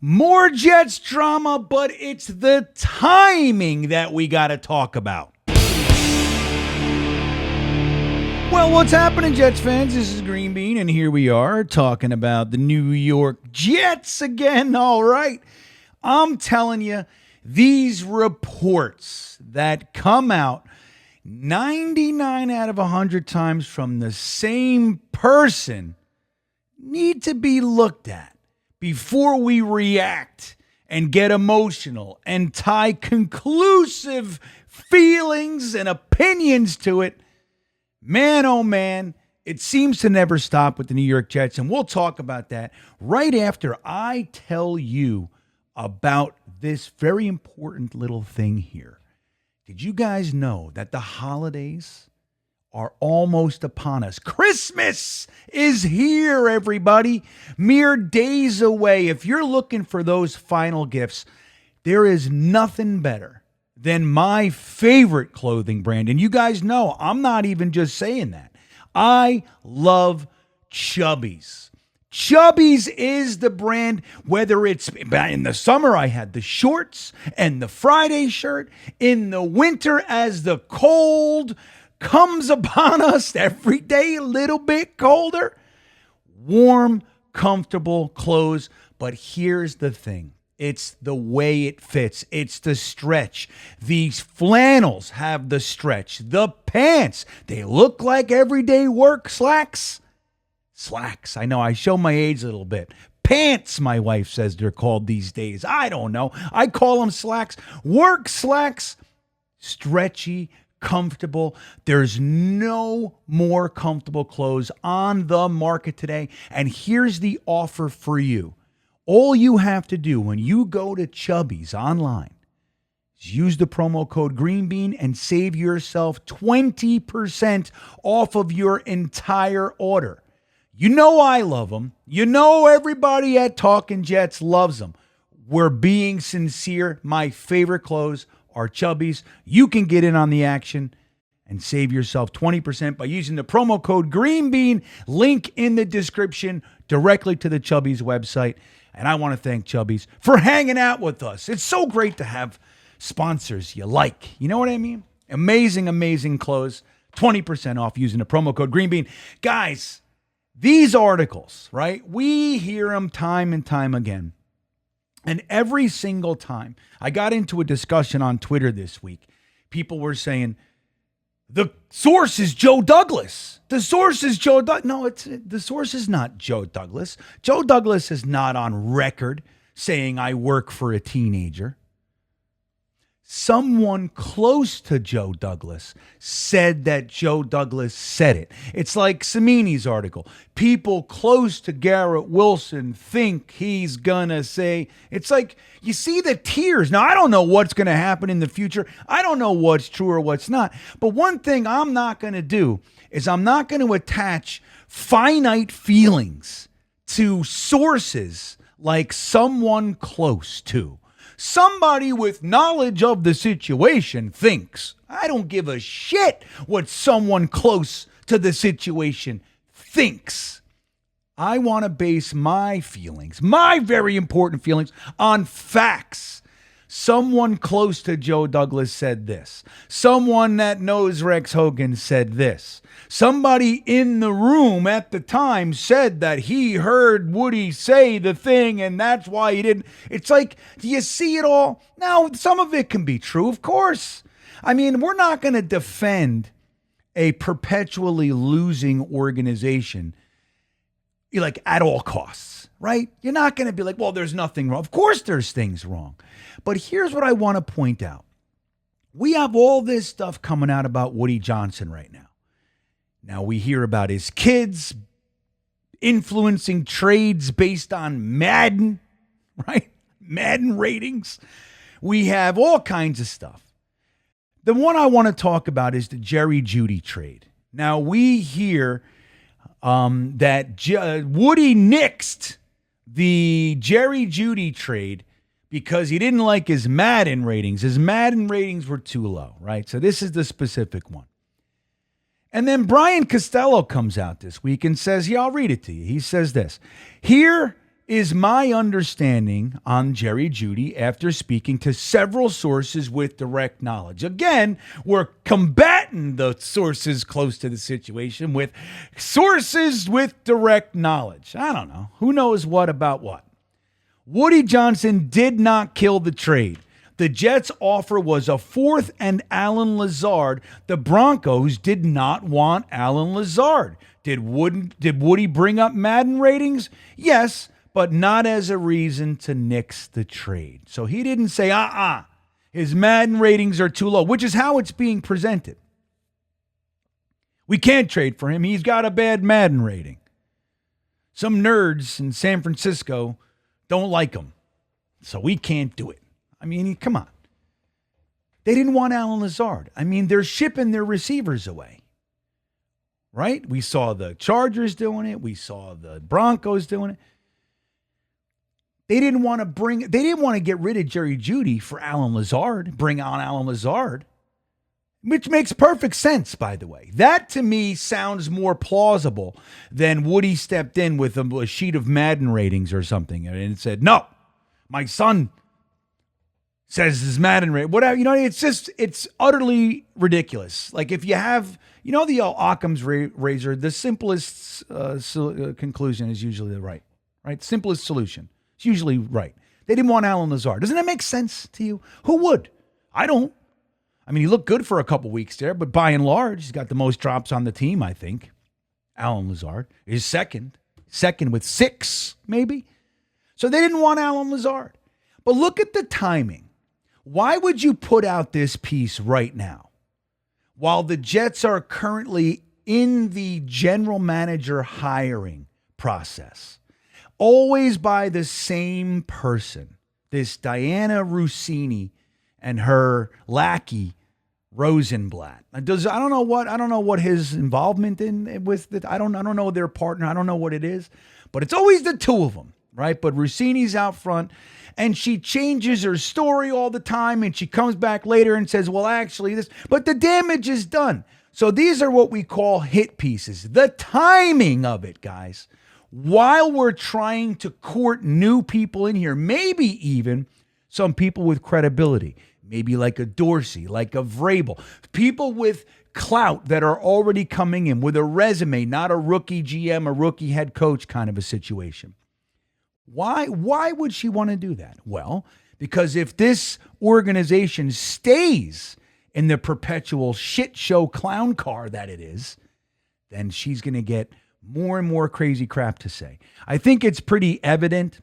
More Jets drama, but it's the timing that we got to talk about. Well, what's happening, Jets fans? This is GreenBean, and here we are talking about the New York Jets again. All right. I'm telling you, these reports that come out 99 out of 100 times from the same person need to be looked at before we react and get emotional and tie conclusive feelings and opinions to it. Man, oh man, it seems to never stop with the New York Jets, and we'll talk about that right after I tell you about this very important little thing here. Did you guys know that the holidays are almost upon us? Christmas is here, everybody. Mere days away. If you're looking for those final gifts, there is nothing better than my favorite clothing brand. And you guys know, I'm not even just saying that. I love Chubbies. Chubbies is the brand, whether it's in the summer, I had the shorts and the Friday shirt. In the winter, as the cold comes upon us every day, a little bit colder, warm, comfortable clothes. But here's the thing. It's the way it fits. It's the stretch. These flannels have the stretch. The pants, they look like everyday work slacks. Slacks. I know I show my age a little bit. Pants, my wife says they're called these days. I don't know. I call them slacks. Work slacks. Stretchy, comfortable. There's no more comfortable clothes on the market today. And here's the offer for you. All you have to do when you go to Chubbies online is use the promo code GreenBean and save yourself 20% off of your entire order. You know I love them. You know everybody at Talking Jets loves them. We're being sincere. My favorite clothes are Chubbies. You can get in on the action and save yourself 20% by using the promo code GreenBean, link in the description directly to the Chubbies website. And I want to thank Chubbies for hanging out with us. It's so great to have sponsors you like. You know what I mean? Amazing, amazing clothes. 20% off using the promo code GreenBean. Guys, these articles, right? We hear them time and time again. And every single time, I got into a discussion on Twitter this week. People were saying, the source is Joe Douglas. The source is Joe Douglas. No, the source is not Joe Douglas. Joe Douglas is not on record saying I work for a teenager. Someone close to Joe Douglas said that Joe Douglas said it. It's like Samini's article. People close to Garrett Wilson think he's gonna say. It's like, you see the tears. Now, I don't know what's gonna happen in the future. I don't know what's true or what's not. But one thing I'm not gonna do is I'm not gonna attach finite feelings to sources like someone close to. Somebody with knowledge of the situation thinks. I don't give a shit what someone close to the situation thinks. I want to base my feelings, my very important feelings, on facts. Someone close to Joe Douglas said this. Someone that knows Rex Hogan said this. Somebody in the room at the time said that he heard Woody say the thing and that's why he didn't. It's like, do you see it all? Now, some of it can be true, of course. I mean, we're not going to defend a perpetually losing organization like at all costs, right? You're not going to be like, well, there's nothing wrong. Of course there's things wrong. But here's what I want to point out. We have all this stuff coming out about Woody Johnson right now. Now we hear about his kids influencing trades based on Madden, right? Madden ratings. We have all kinds of stuff. The one I want to talk about is the Jerry Jeudy trade. Now we hear that Woody nixed the Jerry Jeudy trade because he didn't like his Madden ratings. His Madden ratings were too low, right? So this is the specific one. And then Brian Costello comes out this week and says, yeah, I'll read it to you. He says this. Here is my understanding on Jerry Jeudy after speaking to several sources with direct knowledge. Again, we're combating the sources close to the situation with sources with direct knowledge. I don't know. Who knows what about what? Woody Johnson did not kill the trade. The Jets' offer was a fourth and Allen Lazard. The Broncos did not want Allen Lazard. Did Woody bring up Madden ratings? Yes, but not as a reason to nix the trade. So he didn't say, his Madden ratings are too low, which is how it's being presented. We can't trade for him. He's got a bad Madden rating. Some nerds in San Francisco don't like him, so we can't do it. I mean, come on. They didn't want Allen Lazard. I mean, they're shipping their receivers away, right? We saw the Chargers doing it. We saw the Broncos doing it. They didn't want to get rid of Jerry Jeudy for Allen Lazard, bring on Allen Lazard, which makes perfect sense, by the way. That, to me, sounds more plausible than Woody stepped in with a sheet of Madden ratings or something and said, no, my son says his Madden rate, whatever. It's utterly ridiculous. Like if you have, the Occam's razor, the simplest conclusion is usually the right? Simplest solution. It's usually right. They didn't want Allen Lazard. Doesn't that make sense to you? Who would? I don't. I mean, he looked good for a couple weeks there, but by and large, he's got the most drops on the team, I think. Allen Lazard is second with 6, maybe. So they didn't want Allen Lazard. But look at the timing. Why would you put out this piece right now while the Jets are currently in the general manager hiring process? Always by the same person, this Dianna Russini and her lackey Rosenblatt. I don't know what his involvement in with it. I don't know their partner. I don't know what it is, but it's always the two of them, right? But Russini's out front, and she changes her story all the time, and she comes back later and says, "Well, actually, this," but the damage is done. So these are what we call hit pieces. The timing of it, guys. While we're trying to court new people in here, maybe even some people with credibility, maybe like a Dorsey, like a Vrabel, people with clout that are already coming in with a resume, not a rookie GM, a rookie head coach kind of a situation. Why would she want to do that? Well, because if this organization stays in the perpetual shit show clown car that it is, then she's going to get more and more crazy crap to say. I think it's pretty evident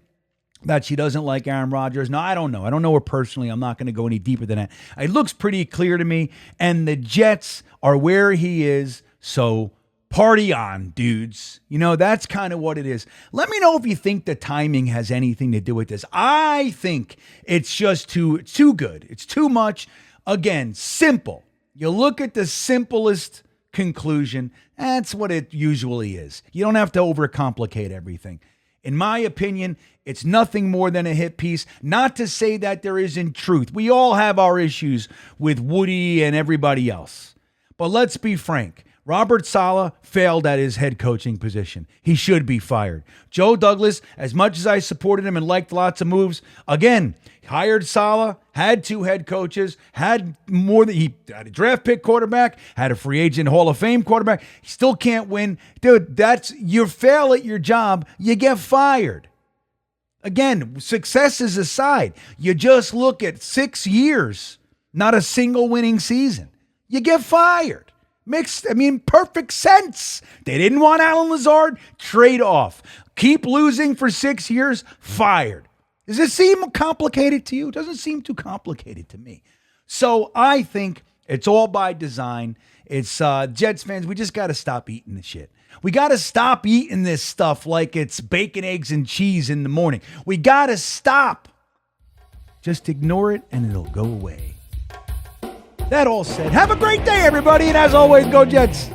that she doesn't like Aaron Rodgers. Now, I don't know. I don't know her personally. I'm not going to go any deeper than that. It looks pretty clear to me. And the Jets are where he is. So party on, dudes. That's kind of what it is. Let me know if you think the timing has anything to do with this. I think it's just too good. It's too much. Again, simple. You look at the simplest conclusion. That's what it usually is. You don't have to overcomplicate everything. In my opinion, it's nothing more than a hit piece. Not to say that there isn't truth. We all have our issues with Woody and everybody else. But let's be frank. Robert Saleh failed at his head coaching position. He should be fired. Joe Douglas, as much as I supported him and liked lots of moves, again, hired Saleh, had 2 head coaches, had more than he had a draft pick quarterback, had a free agent Hall of Fame quarterback. He still can't win. Dude, you fail at your job, you get fired. Again, successes aside, you just look at 6 years, not a single winning season. You get fired. Perfect sense. They didn't want Allen Lazard, trade off. Keep losing for 6 years, fired. Does it seem complicated to you? It doesn't seem too complicated to me. So I think it's all by design. It's Jets fans, we just got to stop eating the shit. We got to stop eating this stuff like it's bacon, eggs, and cheese in the morning. We got to stop. Just ignore it and it'll go away. That all said, have a great day, everybody. And as always, go Jets.